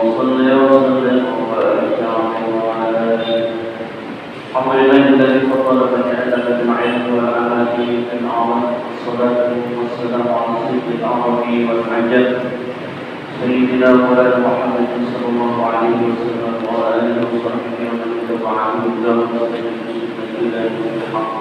وصل وسلم وبارك على الحمد لله الذي فضل بني ادم بالعلم والعمل بالاعظم والصلاه والسلام على سيد العربي والعجم سيدنا مولانا محمد صلى الله عليه وسلم وعلى اله وصحبه ومن تبعهم بسنته الى يوم الحق.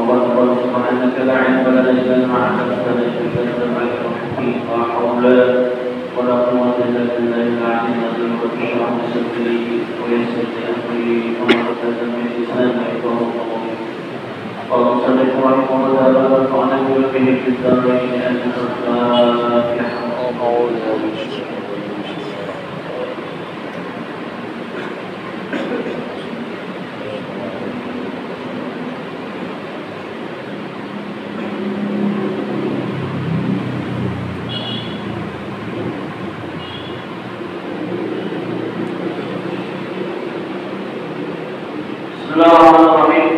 اللهم سبحانك لا علم لنا الا ما علمتنا انك انت العليم الحكيم. لا حول ولا قوة إلا بالله العلي العظيم. رب اشرح لي صدري ويسر لي أمري وعقدة من لساني يفقهوا قولي. قال المصنف رحمه الله تعالى ونفعنا به في الدارين آمين. الفاتحة. Bismillahirrahmanirrahim.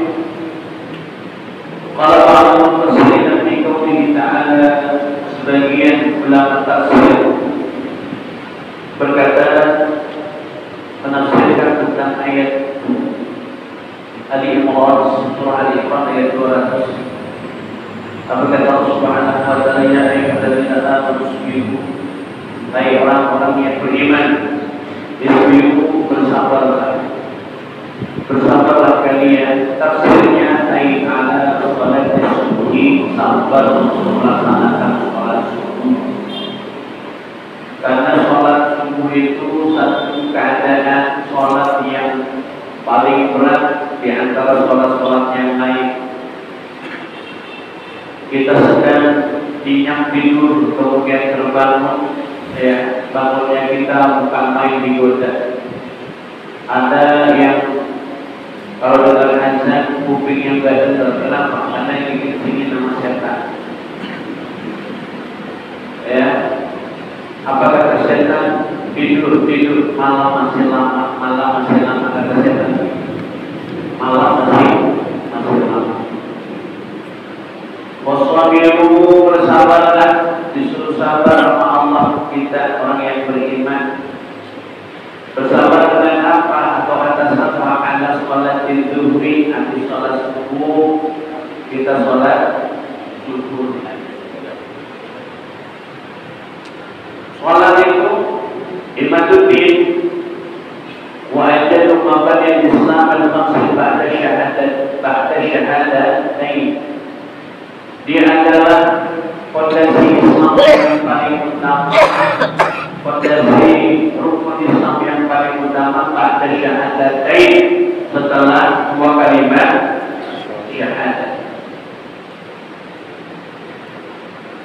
Qala ba'du mufassirin fi qoulihi ta'ala, sebagian ulama tafsir berkata menafsirkan tentang ayat Ali Imran, surah Ali Imran ayat 200. Apa kata Allah Subhanahu wa ta'ala, ya ayyuhalladzina amanu isbiru, hai orang-orang yang beriman, isbiru, bersabarlah kalian. Tafsirnya ay ala salat subuh, sabar untuk melaksanakan salat subuh. Karena salat subuh itu satu keadaan salat yang paling berat di antara salat-salat yang lain. Kita sedang nyenyak tidur kemudian terbangun, ya, bangunnya kita bukan main digoda. Ada yang kalau dengar azan kupingnya nggak dengar, kenapa? Karena yang dikit-dikit nama setan. Ya, apa kata setan? Tidur malam masih lama kata setan. Malam masih lama. Waswabiru, bersabarlah, disuruh sabar sama Allah kita orang yang beriman. Bersabar dengan apa atau atas apa? Ada sholat zuhri, habis sholat subuh kita sholat zuhur. Sholat itu imaduddin wa ajadu mabadi Islam al-maqsid ba'da syahadatain. Dia adalah fondasi Islam yang paling utama, fondasi rukun Islam yang paling utama pada syahadatain, setelah dua kalimat syahadat.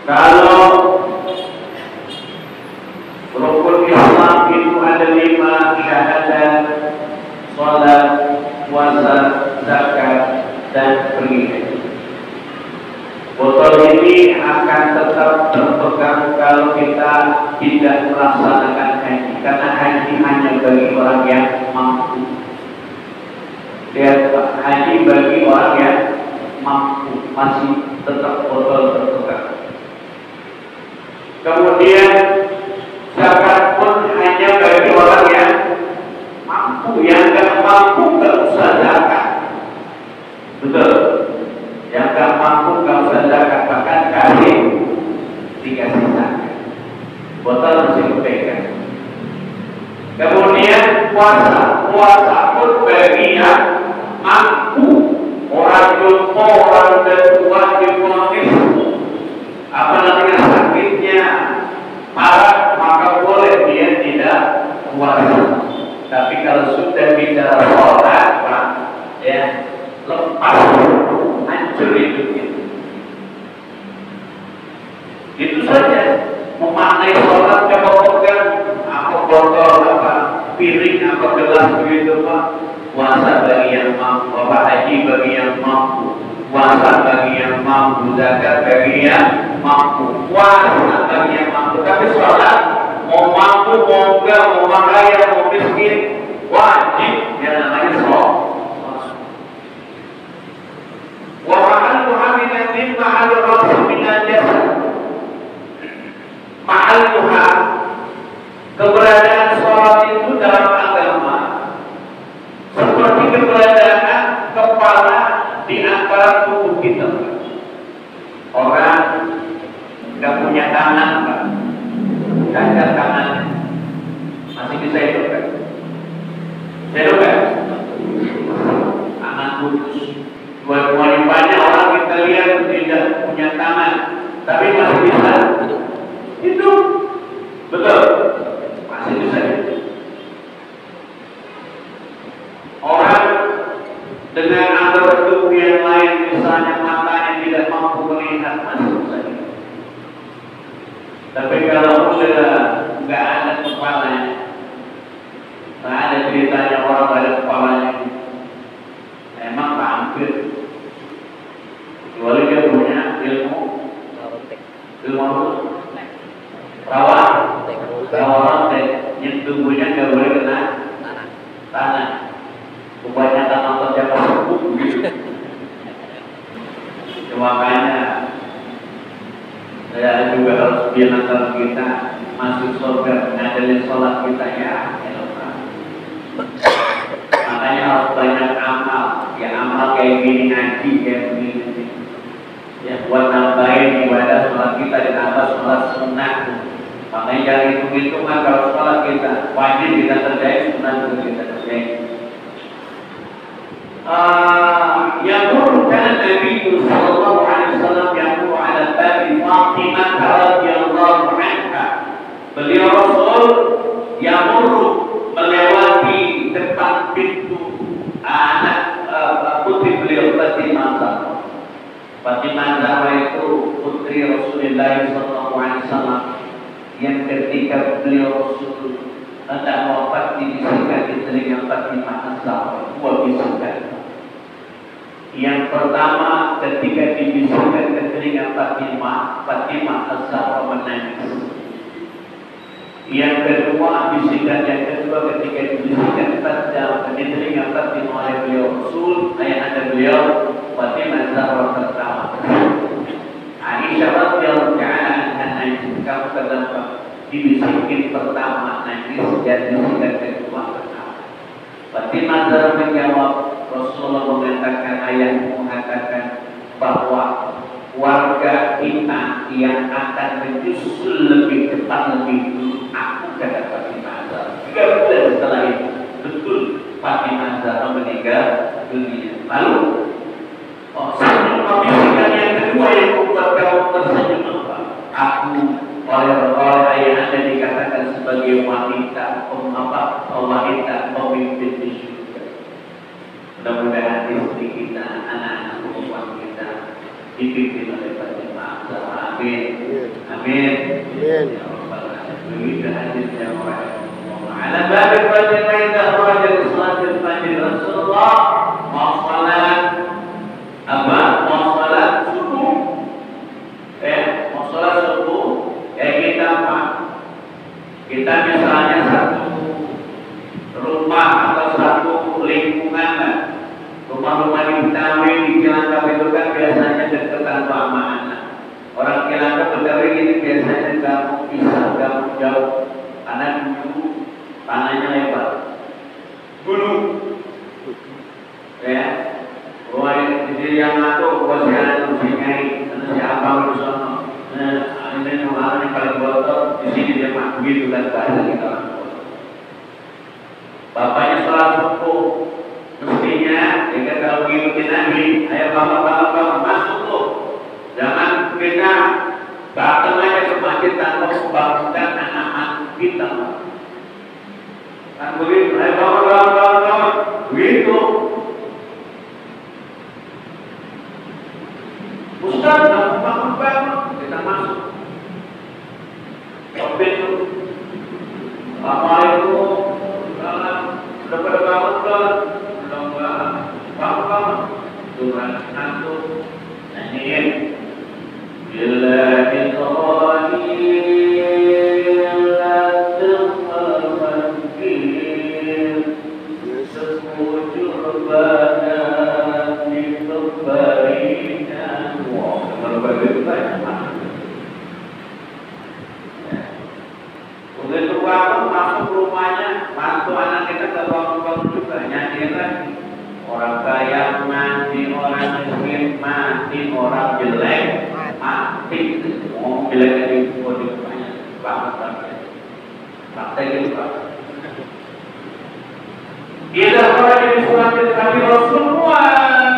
Kalau rukun Islam itu ada 5 syahadat, salat, puasa, zakat, dan pergi haji. Botol ini akan tetap terpegang kalau kita tidak melaksanakan haji, karena haji hanya bagi orang yang mampu. Lihat, haji bagi orang yang mampu, masih tetap botol terpegang. Kemudian zakat pun hanya bagi orang yang mampu, yang tidak mampu nggak usah zakat. Betul. Yang gak mampu gak usah zakat, bahkan dikasih zakat. Botol masih kepegang. Kemudian puasa pun bagi yang mampu. Orang jompo, orang tua difonis sakitnya parah, maka boleh dia tidak puasa. Tapi kalau sudah bicara sholat, Pak, ya, lepas, hancur hidupnya. Itu saja. Memaknai sholat, coba pegang apa botol, apa piring, apa gelas begitu, Pak. Puasa bagi yang mampu, apa haji bagi yang mampu, puasa bagi yang mampu, zakat bagi yang mampu, puasa bagi yang mampu. Tapi sholat, mau mampu, mau enggak, mau kaya, mau miskin, wajib yang namanya sholat. Wa ma'aluha min ma'al rasul min al-jasad. Ma'aluha, keberadaan itu dalam agama seperti keberadaan kepala di antara tubuh kita. Orang nggak punya tangan, nggak ada tangan, masih bisa hidup kan? Hidup kan? Tangan putus. Buat banyak orang kita lihat tidak punya tangan, tapi masih bisa hidup. Betul, masih bisa hidup. Orang dengan anggota tubuh yang lain, misalnya matanya tidak mampu melihat, masih bisa hidup. Tapi kalau sudah nggak ada kepalanya, nggak ada ceritanya orang nggak ada kepalanya, emang hampir. Kecuali dia punya ilmu rawan yang tubuhnya nggak boleh kena tanah. Kebanyakan nonton siapa sebut gitu. Makanya saya juga harus bilang kalau kita masuk surga ngadilin sholat kita ya. Makanya harus banyak amal. Ya amal kayak gini, ngaji kayak begini. Ya buat nambahin ibadah sholat kita, ditambah sholat sunnah. Makanya jangan hitung-hitungan kalau sholat kita wajib kita kerjain, sunnah juga kita kerjain. Yaqulu kana Nabi sallallahu alaihi wasallam yaqulu ala babi Fatimah radhiyallahu anha. Beliau Rasul yamurru melewati depan pintu anak putri beliau Fatimah. Fatimah Zahra itu putri Rasulullah sallallahu alaihi wasallam yang ketika beliau Rasul hendak wafat dibisikkan di telinga Fatimah Zahra dua bisikan. Yang pertama ketika dibisikkan ke telinga Fatimah Zahra menangis. Yang kedua bisikan yang kedua ketika dibisikkan di telinga Fatimah oleh beliau Rasul, ayah anda beliau Fatimah Zahra pertama. Aisyah radhiyallahu ta'ala anha nangis. Kamu kenapa dibisikin pertama nangis dan bisikan kedua pertama? Fatimah Zahra menjawab, Rasulullah mengatakan, ayahmu mengatakan bahwa warga kita yang akan menyusul lebih cepat lebih dulu aku, kata Fatimah Zahra. 3 bulan setelah itu betul Fatimah Zahra meninggal dunia. Lalu senyum membisikan yang kedua yang membuat kamu tersenyum apa? Aku oleh ayah anda dikatakan sebagai wanita wanita pemimpin di surga. Mudah-mudahan istri kita, anak-anak perempuan kita dipimpin oleh Fatimah Zahra. Amin. Amin. Amin. Ya Rabbal alamin. Begitu hadisnya orang. Ala babi Fatimah idza kharaja li salatil fajr Rasulullah mau salat subuh. Mau salat subuh. Kita apa? Kita misalnya satu rumah atau satu lingkungan, rumah-rumah di Betawi, di Cilangkap itu kan biasanya dekat sama anak. Orang Cilangkap Betawi ini biasanya kampung pisah, kampung jauh, karena dulu tanahnya lebar, gunung, ya. Rumah di yang aku kuasai Sungai, si abang di sana. Ini orang yang paling botol di sini dia mah begitu kan bahasa kita orang. Bapaknya sholat subuh, mestinya jika kalau ngikutin Nabi, ayo bapak masuk tuh, jangan kita datang aja ke masjid tanpa membangunkan anak-anak kita. Kan begitu, ayo bapak begitu. Ustaz, bangun, kita masuk. Pintu. Assalamualaikum. Sudah pada bangun kan? Belum bangun. Tuhan ngantuk. Nyanyiin. Bismillahirrahmanirrahim. Sekujur nanti orang jelek mati. Ngomong jelek itu di rumahnya banget. Praktek itu Pak. Kita kalau jadi surat kami semua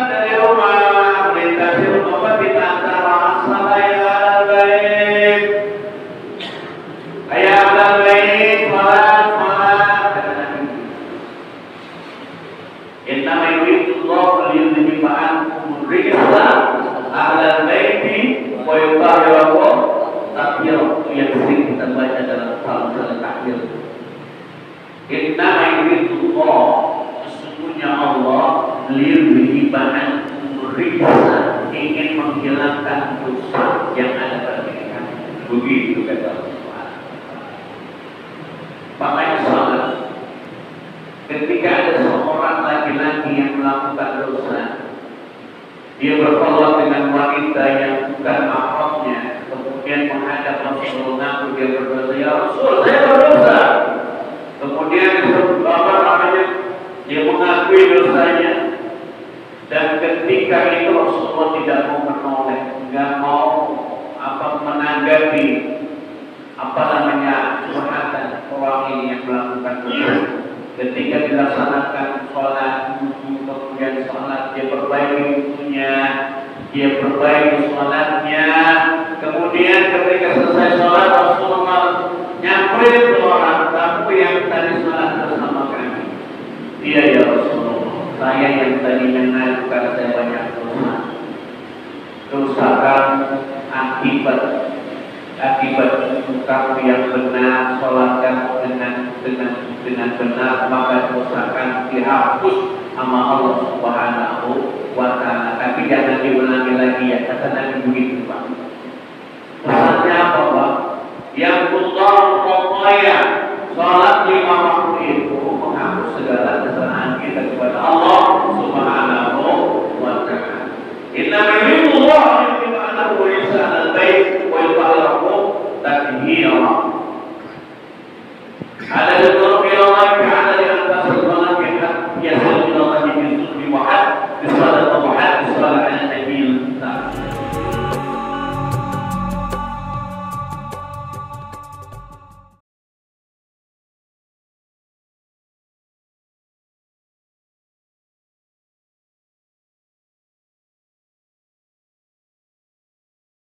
dari rumah melintasi rumah kita antara masalah yang baik, kayak baik, malah Inna ma'idullah liyudhibba ankum rijsa ahlal baiti wa yutahhirakum tathira. Yang sering kita baca dalam salat tahlil. Inna ma'idullah, sesungguhnya Allah liyudhibba ankum rijsa, ingin menghilangkan dosa yang ada pada mereka. Begitu kata Allah. Makanya salat, ketika ada seorang laki-laki yang melakukan dosa, dia bertolak dengan wanita yang bukan mahramnya, kemudian menghadap Rasulullah, dia berdosa, ya Rasul, saya berdosa. Kemudian dia mengakui dosanya, dan ketika itu Rasulullah tidak mau menoleh, nggak mau menanggapi curhatan orang ini yang melakukan dosa. Ketika dilaksanakan sholat, kemudian sholat, dia perbaiki wudunya, dia perbaiki sholatnya. Kemudian ketika selesai sholat, Rasulullah nyamperin ke orang, kamu yang tadi sholat bersama kami. Iya ya Rasulullah, saya yang tadi mengajukan saya banyak dosa. Dosa kamu akibat kamu yang benar, sholat kamu dengan benar, maka dosa kamu dihapus sama Allah Subhanahu wa Ta'ala. Tapi jangan diulangi lagi ya, kata Nabi begitu Pak. Pesannya apa Pak? Yang sholat 5 waktu itu menghapus segala kesalahan kita kepada Allah